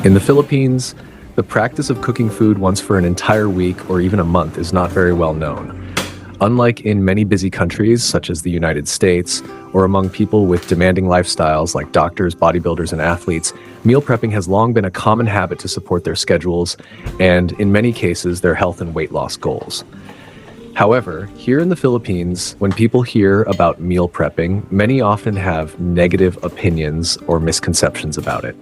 In the Philippines, the practice of cooking food once for an entire week or even a month is not very well known. Unlike in many busy countries, such as the United States, or among people with demanding lifestyles like doctors, bodybuilders, and athletes, meal prepping has long been a common habit to support their schedules and, in many cases, their health and weight loss goals. However, here in the Philippines, when people hear about meal prepping, many often have negative opinions or misconceptions about it.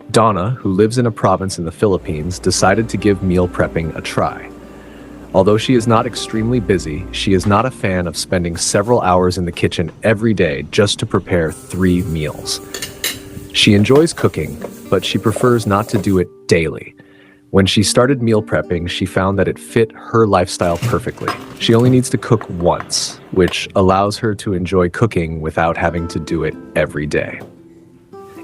Donna, who lives in a province in the Philippines, decided to give meal prepping a try. Although she is not extremely busy, she is not a fan of spending several hours in the kitchen every day just to prepare 3 meals. She enjoys cooking, but she prefers not to do it daily. When she started meal prepping, she found that it fit her lifestyle perfectly. She only needs to cook once, which allows her to enjoy cooking without having to do it every day.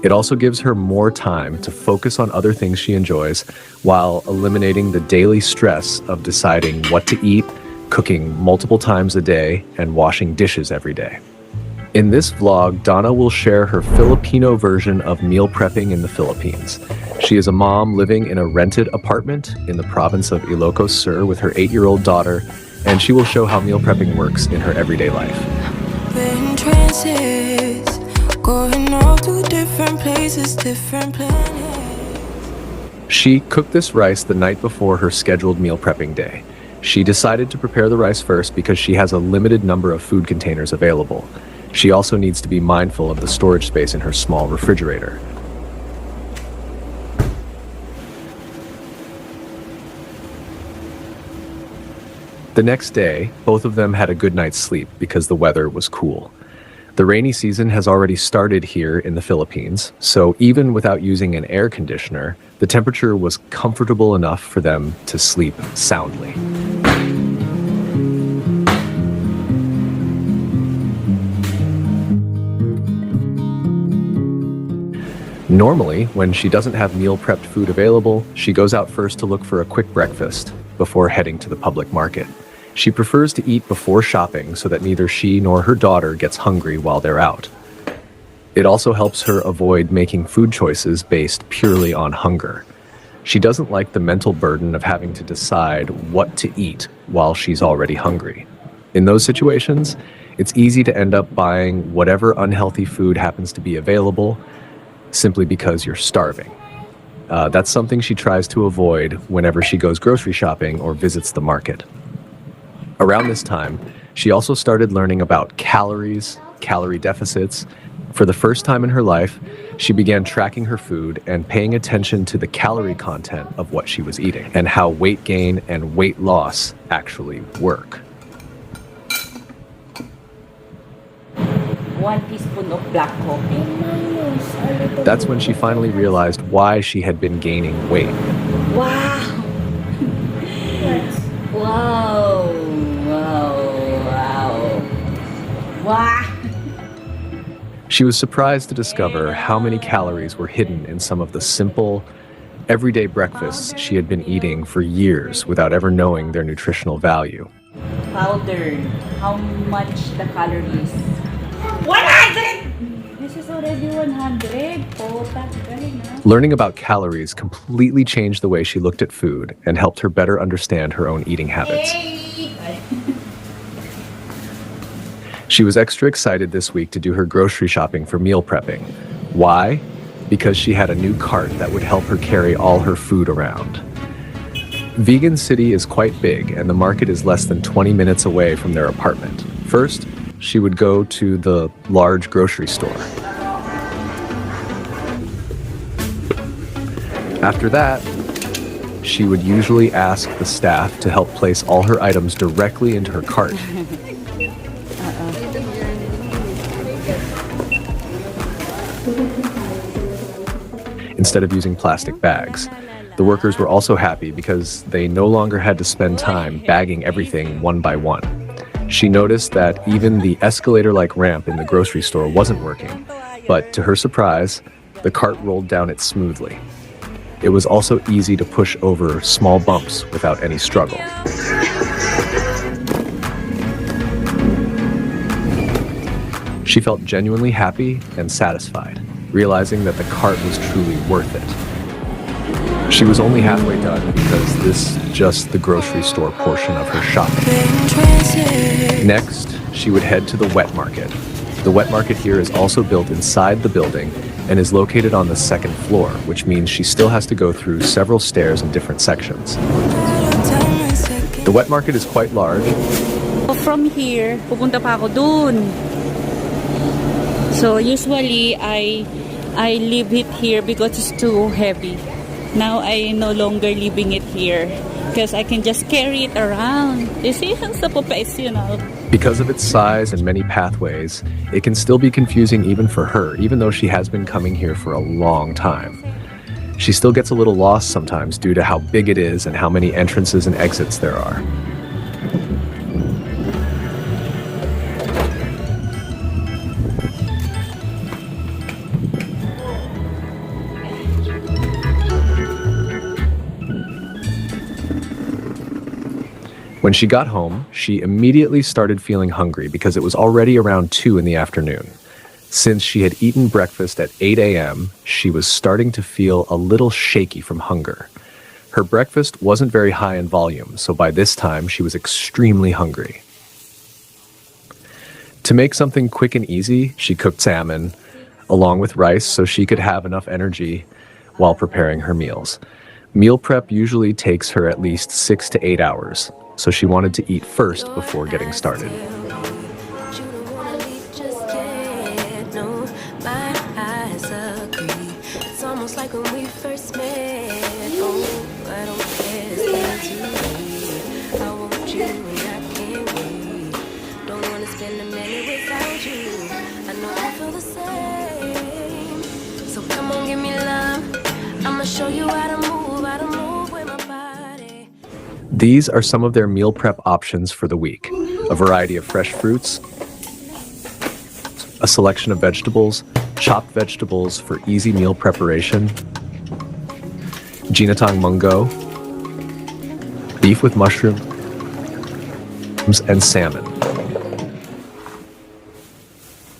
It also gives her more time to focus on other things she enjoys while eliminating the daily stress of deciding what to eat, cooking multiple times a day, and washing dishes every day. In this vlog, Donna will share her Filipino version of meal prepping in the Philippines. She is a mom living in a rented apartment in the province of Ilocos Sur with her 8-year-old daughter, and she will show how meal prepping works in her everyday life. Going all to different places, different planets. She cooked this rice the night before her scheduled meal prepping day. She decided to prepare the rice first because she has a limited number of food containers available. She also needs to be mindful of the storage space in her small refrigerator. The next day, both of them had a good night's sleep because the weather was cool. The rainy season has already started here in the Philippines, so even without using an air conditioner, the temperature was comfortable enough for them to sleep soundly. Normally, when she doesn't have meal prepped food available, she goes out first to look for a quick breakfast before heading to the public market. She prefers to eat before shopping so that neither she nor her daughter gets hungry while they're out. It also helps her avoid making food choices based purely on hunger. She doesn't like the mental burden of having to decide what to eat while she's already hungry. In those situations, it's easy to end up buying whatever unhealthy food happens to be available simply because you're starving. That's something she tries to avoid whenever she goes grocery shopping or visits the market. Around this time, she also started learning about calories, calorie deficits. For the first time in her life, she began tracking her food and paying attention to the calorie content of what she was eating and how weight gain and weight loss actually work. 1 teaspoon of black coffee. That's when she finally realized why she had been gaining weight. Wow! Wow! Wow! She was surprised to discover how many calories were hidden in some of the simple, everyday breakfasts she had been eating for years without ever knowing their nutritional value. Powdered. How much the calories? 100! This is already 100. Oh, that's galing, huh? Learning about calories completely changed the way she looked at food and helped her better understand her own eating habits. She was extra excited this week to do her grocery shopping for meal prepping. Why? Because she had a new cart that would help her carry all her food around. Vegan City is quite big, and the market is less than 20 minutes away from their apartment. First, she would go to the large grocery store. After that, she would usually ask the staff to help place all her items directly into her cart. Instead of using plastic bags. The workers were also happy because they no longer had to spend time bagging everything one by one. She noticed that even the escalator-like ramp in the grocery store wasn't working, but to her surprise, the cart rolled down it smoothly. It was also easy to push over small bumps without any struggle. She felt genuinely happy and satisfied, realizing that the cart was truly worth it. She was only halfway done because this is just the grocery store portion of her shopping. Next, she would head to the wet market. The wet market here is also built inside the building and is located on the second floor, which means she still has to go through several stairs in different sections. The wet market is quite large. From here, pupunta pa ako dun. So usually I leave it here because it's too heavy. Now I no longer leaving it here because I can just carry it around. You see, it's so professional. Because of its size and many pathways, it can still be confusing even for her, even though she has been coming here for a long time. She still gets a little lost sometimes due to how big it is and how many entrances and exits there are. When she got home, she immediately started feeling hungry because it was already around 2 in the afternoon. Since she had eaten breakfast at 8 a.m., she was starting to feel a little shaky from hunger. Her breakfast wasn't very high in volume, so by this time she was extremely hungry. To make something quick and easy, she cooked salmon along with rice so she could have enough energy while preparing her meals. Meal prep usually takes her at least 6 to 8 hours, so she wanted to eat first before getting started. These are some of their meal prep options for the week. A variety of fresh fruits, a selection of vegetables, chopped vegetables for easy meal preparation, ginatang munggo, beef with mushrooms, and salmon.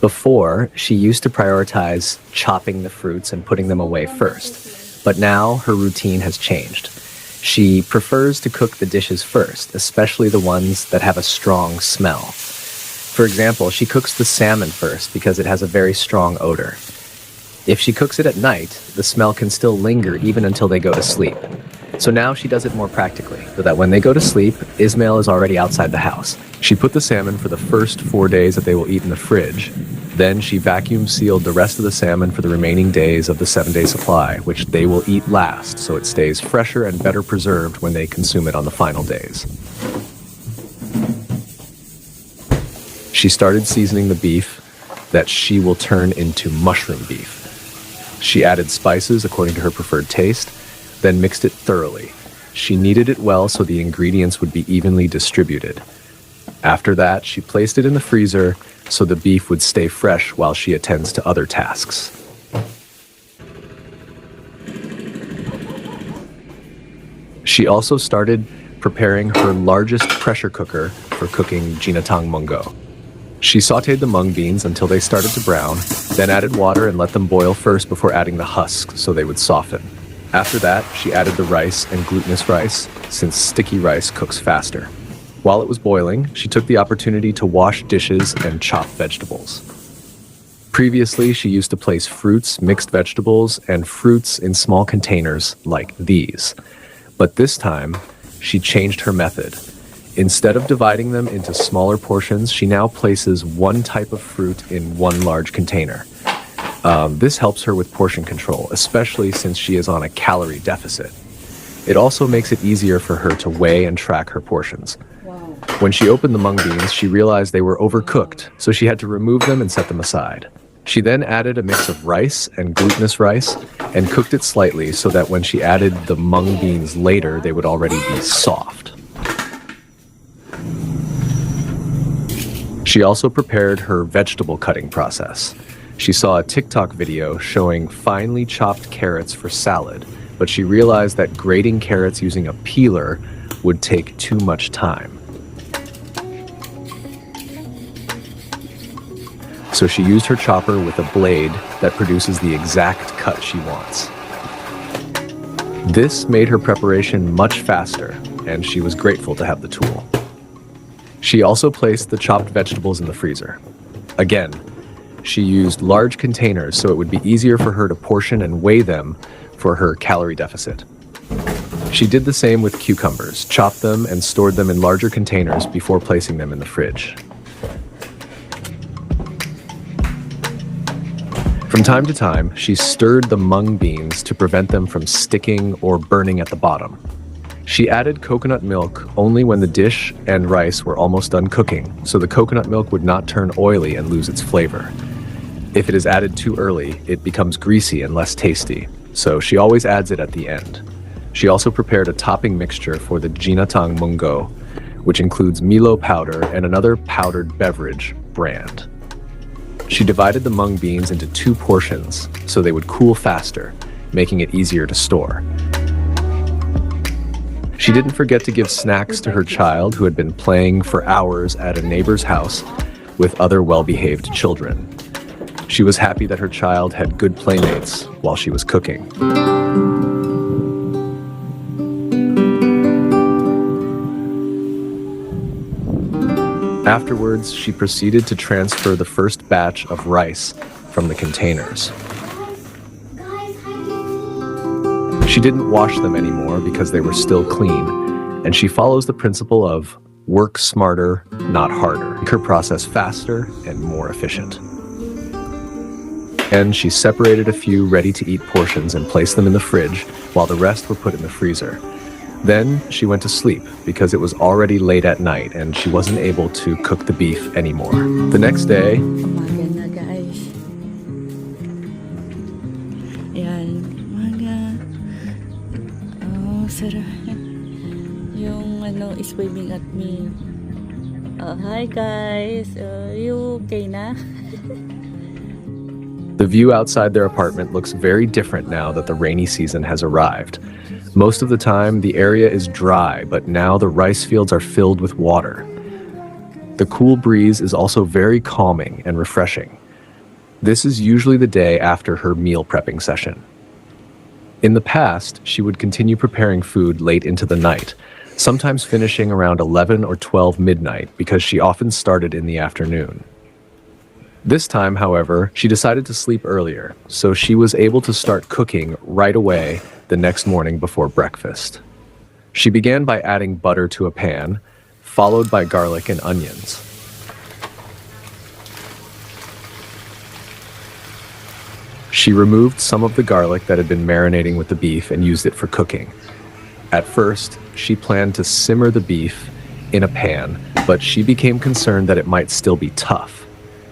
Before, she used to prioritize chopping the fruits and putting them away first, but now her routine has changed. She prefers to cook the dishes first, especially the ones that have a strong smell. For example, she cooks the salmon first because it has a very strong odor. If she cooks it at night, the smell can still linger even until they go to sleep. So now she does it more practically, so that when they go to sleep, Ismail is already outside the house. She put the salmon for the first 4 days that they will eat in the fridge. Then she vacuum sealed the rest of the salmon for the remaining days of the 7-day supply, which they will eat last, so it stays fresher and better preserved when they consume it on the final days. She started seasoning the beef that she will turn into mushroom beef. She added spices according to her preferred taste, then mixed it thoroughly. She kneaded it well so the ingredients would be evenly distributed. After that, she placed it in the freezer so the beef would stay fresh while she attends to other tasks. She also started preparing her largest pressure cooker for cooking ginatang munggo. She sautéed the mung beans until they started to brown, then added water and let them boil first before adding the husks so they would soften. After that, she added the rice and glutinous rice, since sticky rice cooks faster. While it was boiling, she took the opportunity to wash dishes and chop vegetables. Previously, she used to place fruits, mixed vegetables, and fruits in small containers like these. But this time, she changed her method. Instead of dividing them into smaller portions, she now places one type of fruit in one large container. This helps her with portion control, especially since she is on a calorie deficit. It also makes it easier for her to weigh and track her portions. When she opened the mung beans, she realized they were overcooked, so she had to remove them and set them aside. She then added a mix of rice and glutinous rice and cooked it slightly so that when she added the mung beans later, they would already be soft. She also prepared her vegetable cutting process. She saw a TikTok video showing finely chopped carrots for salad, but she realized that grating carrots using a peeler would take too much time. So she used her chopper with a blade that produces the exact cut she wants. This made her preparation much faster, and she was grateful to have the tool. She also placed the chopped vegetables in the freezer. Again, she used large containers so it would be easier for her to portion and weigh them for her calorie deficit. She did the same with cucumbers, chopped them and stored them in larger containers before placing them in the fridge. From time to time, she stirred the mung beans to prevent them from sticking or burning at the bottom. She added coconut milk only when the dish and rice were almost done cooking, so the coconut milk would not turn oily and lose its flavor. If it is added too early, it becomes greasy and less tasty, so she always adds it at the end. She also prepared a topping mixture for the jinatang mungo, which includes Milo powder and another powdered beverage brand. She divided the mung beans into 2 portions so they would cool faster, making it easier to store. She didn't forget to give snacks to her child who had been playing for hours at a neighbor's house with other well-behaved children. She was happy that her child had good playmates while she was cooking. Afterwards, she proceeded to transfer the first batch of rice from the containers. She didn't wash them anymore because they were still clean, and she follows the principle of work smarter, not harder. Make her process faster and more efficient. And she separated a few ready-to-eat portions and placed them in the fridge while the rest were put in the freezer. Then she went to sleep because it was already late at night and she wasn't able to cook the beef anymore. The next day, Umaga na guys. Ayan, umaga. Oh, sarap. Yung ano is waving at me. Oh, hi guys. You okay na? the view outside their apartment looks very different now that the rainy season has arrived. Most of the time, the area is dry, but now the rice fields are filled with water. The cool breeze is also very calming and refreshing. This is usually the day after her meal prepping session. In the past, she would continue preparing food late into the night, sometimes finishing around 11 or 12 midnight because she often started in the afternoon. This time, however, she decided to sleep earlier, so she was able to start cooking right away the next morning before breakfast. She began by adding butter to a pan, followed by garlic and onions. She removed some of the garlic that had been marinating with the beef and used it for cooking. At first, she planned to simmer the beef in a pan, but she became concerned that it might still be tough.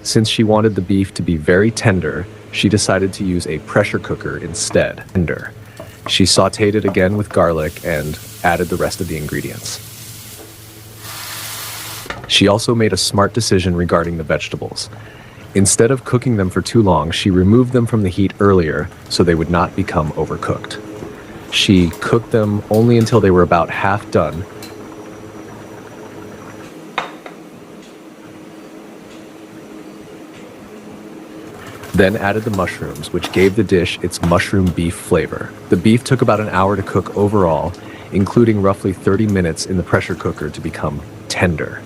Since she wanted the beef to be very tender, she decided to use a pressure cooker instead. She sautéed it again with garlic and added the rest of the ingredients. She also made a smart decision regarding the vegetables. Instead of cooking them for too long, she removed them from the heat earlier so they would not become overcooked. She cooked them only until they were about half done. Then added the mushrooms, which gave the dish its mushroom beef flavor. The beef took about an hour to cook overall, including roughly 30 minutes in the pressure cooker to become tender.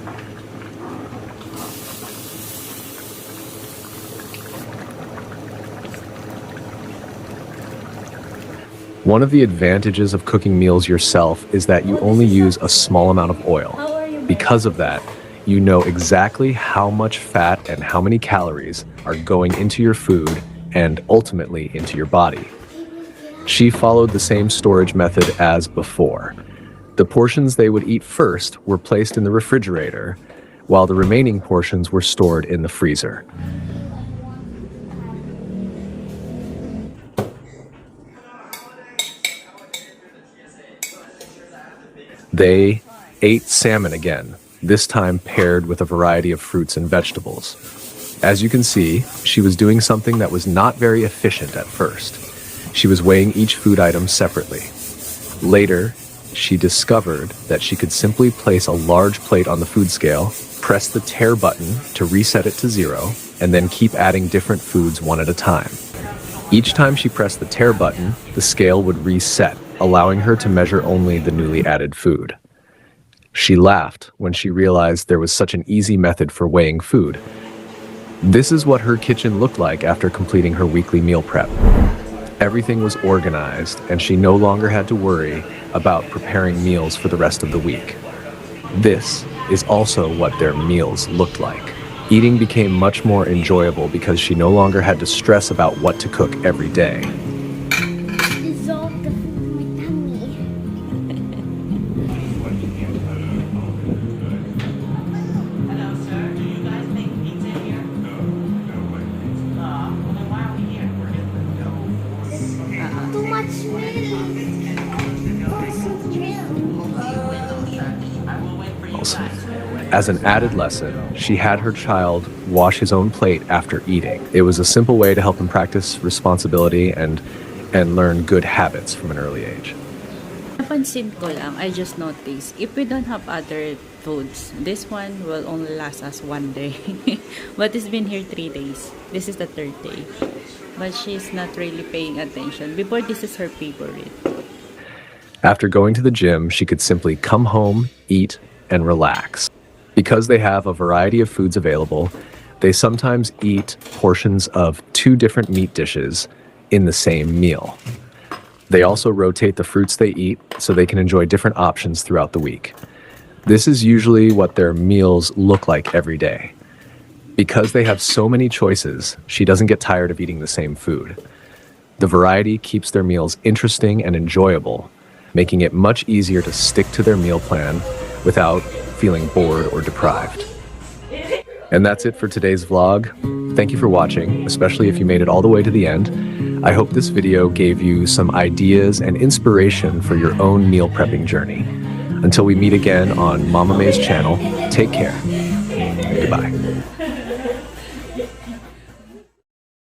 One of the advantages of cooking meals yourself is that you only use a small amount of oil. Because of that, you know exactly how much fat and how many calories are going into your food and ultimately into your body. She followed the same storage method as before. The portions they would eat first were placed in the refrigerator, while the remaining portions were stored in the freezer. They ate salmon again, this time paired with a variety of fruits and vegetables. As you can see, she was doing something that was not very efficient at first. She was weighing each food item separately. Later, she discovered that she could simply place a large plate on the food scale, press the tare button to reset it to 0, and then keep adding different foods one at a time. Each time she pressed the tare button, the scale would reset, allowing her to measure only the newly added food. She laughed when she realized there was such an easy method for weighing food. This is what her kitchen looked like after completing her weekly meal prep. Everything was organized, and she no longer had to worry about preparing meals for the rest of the week. This is also what their meals looked like. Eating became much more enjoyable because she no longer had to stress about what to cook every day. Dissolve the food in my tummy. Hello, sir. Do you guys make pizza here? Well, then why are we here? Too much milk. Wholesome milk. I will wait for you guys. As an added lesson, she had her child wash his own plate after eating. It was a simple way to help him practice responsibility and learn good habits from an early age. Napansin ko lang, I just noticed, if we don't have other foods, this one will only last us 1 day. But it's been here 3 days. This is the 3rd day. But she's not really paying attention. Before, this is her favorite. After going to the gym, she could simply come home, eat, and relax. Because they have a variety of foods available, they sometimes eat portions of 2 different meat dishes in the same meal. They also rotate the fruits they eat so they can enjoy different options throughout the week. This is usually what their meals look like every day. Because they have so many choices, she doesn't get tired of eating the same food. The variety keeps their meals interesting and enjoyable, making it much easier to stick to their meal plan without feeling bored or deprived. And that's it for today's vlog. Thank you for watching, especially if you made it all the way to the end. I hope this video gave you some ideas and inspiration for your own meal prepping journey. Until we meet again on Mama May's channel, take care. Goodbye.